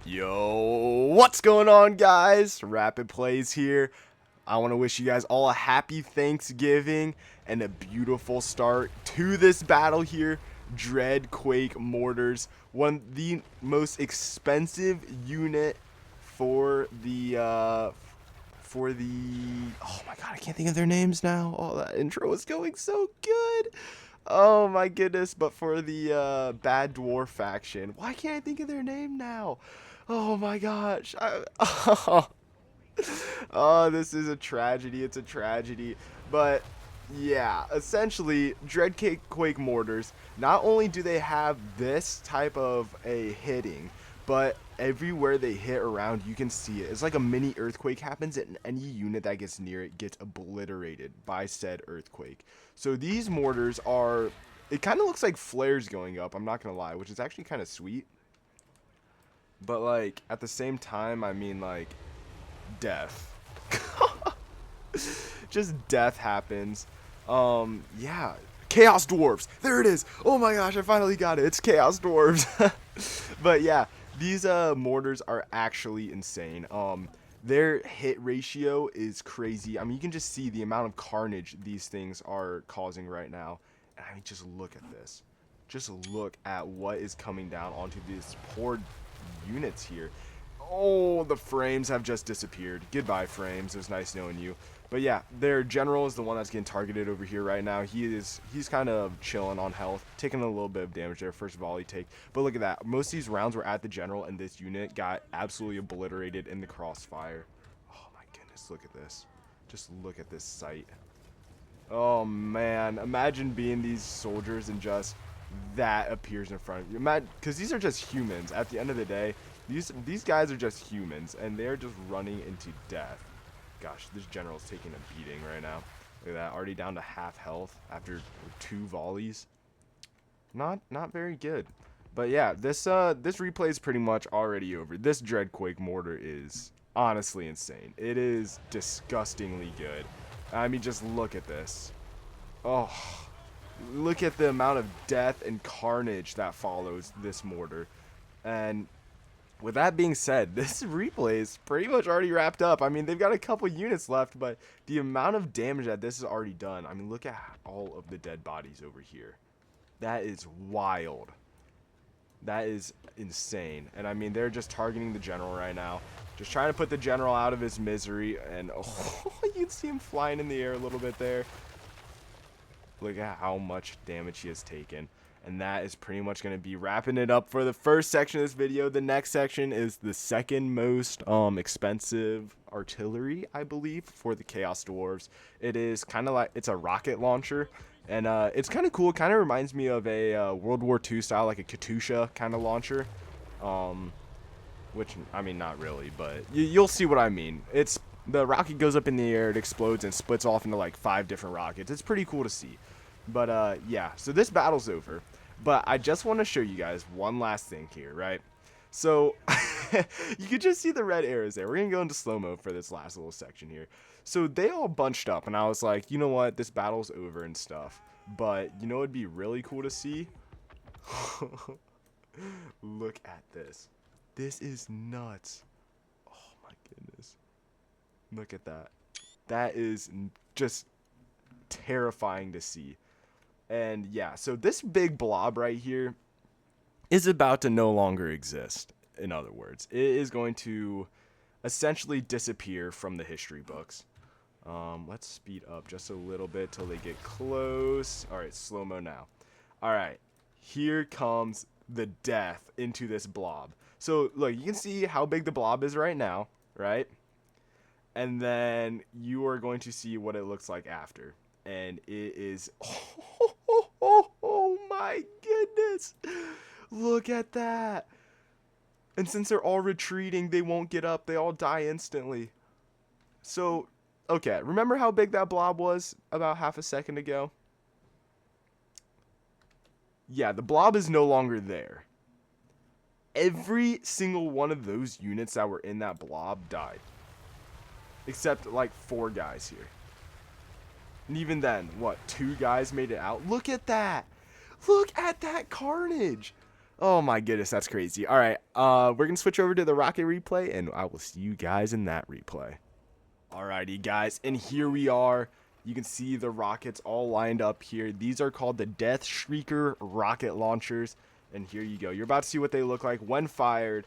Yo, what's going on, guys? Rapid Plays here. I want to wish you guys all a happy Thanksgiving and a beautiful start to this battle here. Dreadquake Mortars, one of the most expensive unit for the oh my god, I can't think of their names now. Oh, that intro was going so good. Oh my goodness, but for the bad dwarf faction. Why can't I think of their name now? Oh my gosh. Oh, this is a tragedy. It's a tragedy. But yeah, essentially, Dreadquake Mortars, not only do they have this type of a hitting, but everywhere they hit around, you can see it. It's like a mini earthquake happens, and any unit that gets near it gets obliterated by said earthquake. So these mortars are, it kind of looks like flares going up, I'm not going to lie, which is actually kind of sweet. But like, at the same time, I mean, like, death. Just death happens. Yeah, Chaos Dwarves. There it is. Oh my gosh, I finally got it. It's Chaos Dwarves. But yeah, these mortars are actually insane. Their hit ratio is crazy. I mean, you can just see the amount of carnage these things are causing right now. And I mean, just look at this. Just look at what is coming down onto these poor units here. Oh, the frames have just disappeared. Goodbye, frames. It was nice knowing you. But yeah, their general is the one that's getting targeted over here right now. He's kind of chilling on health, taking a little bit of damage there. First volley take. But look at that. Most of these rounds were at the general, and this unit got absolutely obliterated in the crossfire. Oh my goodness, look at this. Just look at this sight. Oh man, imagine being these soldiers and just that appears in front of you. Because these are just humans. At the end of the day, these guys are just humans, and they're just running into death. Gosh, this general's taking a beating right now. Look at that, already down to half health after 2 volleys. Not very good. But yeah, this replay is pretty much already over. This Dreadquake mortar is honestly insane. It is disgustingly good. I mean, just look at this. Oh, look at the amount of death and carnage that follows this mortar. And with that being said, this replay is pretty much already wrapped up. I mean, they've got a couple units left, but the amount of damage that this has already done, I mean, look at all of the dead bodies over here. That is wild. That is insane. And I mean, they're just targeting the general right now. Just trying to put the general out of his misery. And oh, you can see him flying in the air a little bit there. Look at how much damage he has taken. And that is pretty much going to be wrapping it up for the first section of this video. The next section is the second most expensive artillery, I believe, for the Chaos Dwarves. It is kind of like, it's a rocket launcher. And it's kind of cool. It kind of reminds me of a World War II style, like a Katusha kind of launcher. Which, I mean, not really, but you'll see what I mean. It's, the rocket goes up in the air, it explodes and splits off into like 5 different rockets. It's pretty cool to see. But yeah, so this battle's over. But I just want to show you guys one last thing here, right? So you can just see the red arrows there. We're going to go into slow-mo for this last little section here. So they all bunched up, and I was like, you know what? This battle's over and stuff. But you know what would be really cool to see? Look at this. This is nuts. Oh my goodness. Look at that. That is just terrifying to see. And yeah, so this big blob right here is about to no longer exist. In other words, it is going to essentially disappear from the history books. Let's speed up just a little bit till they get close. All right, slow-mo now. All right, here comes the death into this blob. So look, you can see how big the blob is right now, right? And then you are going to see what it looks like after. And it is, oh my goodness. Look at that. And since they're all retreating, they won't get up. They all die instantly. So, okay, remember how big that blob was about half a second ago? Yeah, the blob is no longer there. Every single one of those units that were in that blob died. Except like 4 guys here. And even then, what, 2 guys made it out? Look at that. Look at that carnage. Oh my goodness, that's crazy. All right, we're gonna switch over to the rocket replay, and I will see you guys in that replay. Alrighty, guys, and here we are. You can see the rockets all lined up here. These are called the Deathshrieker rocket launchers, and here you go. You're about to see what they look like when fired.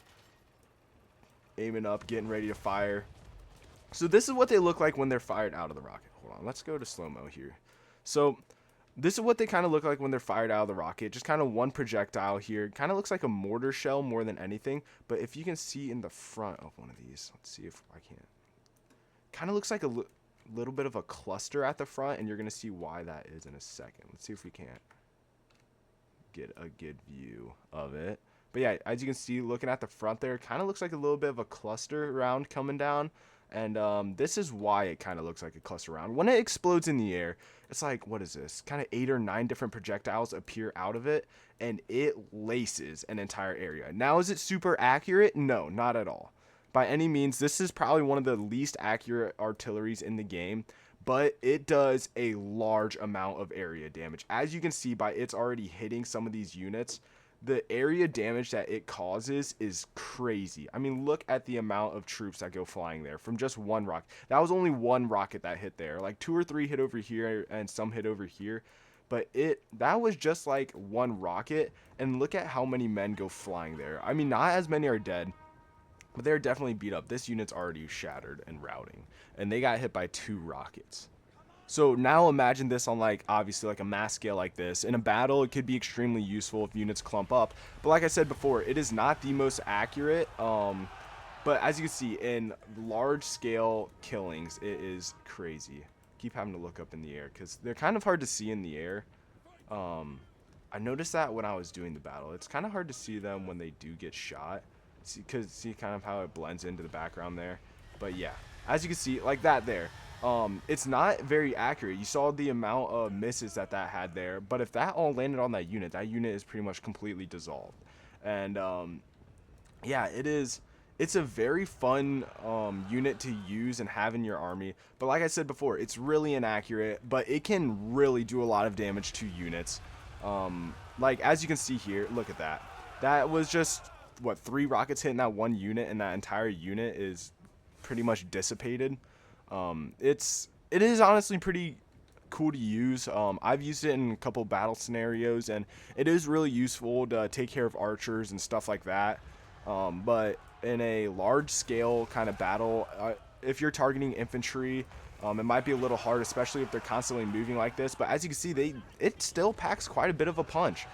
Aiming up, getting ready to fire. So this is what they look like when they're fired out of the rocket. Hold on, let's go to slow-mo here. So this is what they kind of look like when they're fired out of the rocket. Just kind of one projectile here. Kind of looks like a mortar shell more than anything. But if you can see in the front of one of these, let's see if I can. Kind of looks like a little bit of a cluster at the front, and you're going to see why that is in a second. Let's see if we can't get a good view of it. But yeah, as you can see, looking at the front there, kind of looks like a little bit of a cluster round coming down. And this is why it kind of looks like a cluster round. When it explodes in the air, it's like, what is this? Kind of 8 or 9 different projectiles appear out of it, and it laces an entire area. Now, is it super accurate? No, not at all. By any means, this is probably one of the least accurate artilleries in the game, but it does a large amount of area damage. As you can see by it's already hitting some of these units, the area damage that it causes is crazy. I mean, look at the amount of troops that go flying there from just one rocket. That was only one rocket that hit there. Like 2 or 3 hit over here and some hit over here. But that was just like one rocket. And look at how many men go flying there. I mean, not as many are dead, but they're definitely beat up. This unit's already shattered and routing. And they got hit by 2 rockets. So now imagine this on, like, obviously like a mass scale like this. In a battle, it could be extremely useful if units clump up. But like I said before, it is not the most accurate. But as you can see, in large scale killings, it is crazy. Keep having to look up in the air because they're kind of hard to see in the air. I noticed that when I was doing the battle. It's kind of hard to see them when they do get shot. See kind of how it blends into the background there. But yeah, as you can see, like that there. It's not very accurate. You saw the amount of misses that had there, but if that all landed on that unit is pretty much completely dissolved. And yeah, it's a very fun unit to use and have in your army, but like I said before, it's really inaccurate, but it can really do a lot of damage to units. Like as you can see here, look at that was just what, 3 rockets hitting that one unit, and that entire unit is pretty much dissipated. It is honestly pretty cool to use. I've used it in a couple battle scenarios, and it is really useful to take care of archers and stuff like that. But in a large scale kind of battle, if you're targeting infantry, it might be a little hard, especially if they're constantly moving like this. But as you can see, it still packs quite a bit of a punch.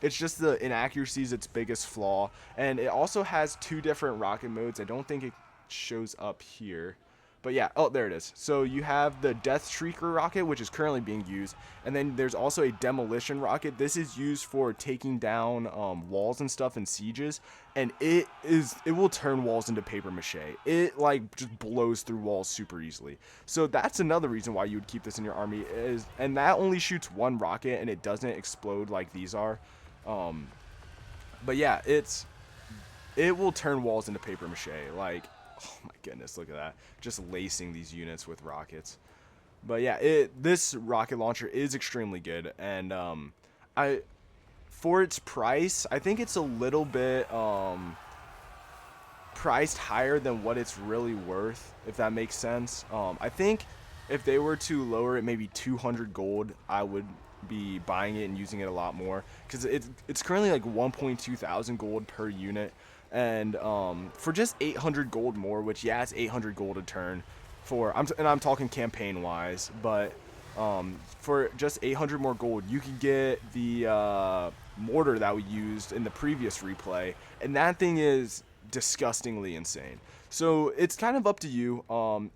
It's just the inaccuracy is its biggest flaw, and it also has 2 different rocket modes. I don't think it shows up here. But yeah, oh, there it is. So you have the Deathshrieker rocket, which is currently being used, and then there's also a demolition rocket. This is used for taking down walls and stuff in sieges, and it will turn walls into paper mache. It like just blows through walls super easily. So that's another reason why you would keep this in your army, and that only shoots 1 rocket and it doesn't explode like these are. But yeah, it will turn walls into paper mache. Like, oh my goodness, look at that. Just lacing these units with rockets. But yeah, this rocket launcher is extremely good, and for its price, I think it's a little bit priced higher than what it's really worth, if that makes sense. I think if they were to lower it maybe 200 gold, I would be buying it and using it a lot more, because it's currently like 1.2 thousand gold per unit. And for just 800 gold more, which yeah, it's 800 gold a turn for, I'm talking campaign wise, but for just 800 more gold, you could get the mortar that we used in the previous replay, and that thing is disgustingly insane. So it's kind of up to you.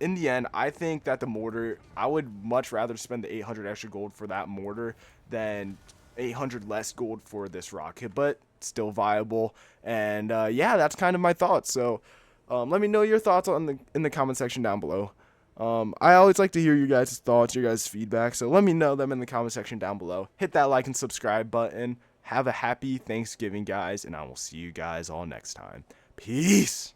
In the end, I think that the mortar, I would much rather spend the 800 extra gold for that mortar than 800 less gold for this rocket, but still viable. And yeah, that's kind of my thoughts. So let me know your thoughts in the comment section down below. I always like to hear you guys' thoughts, your guys' feedback, so let me know them in the comment section down below. Hit that like and subscribe button. Have a happy Thanksgiving, guys, and I will see you guys all next time. Peace.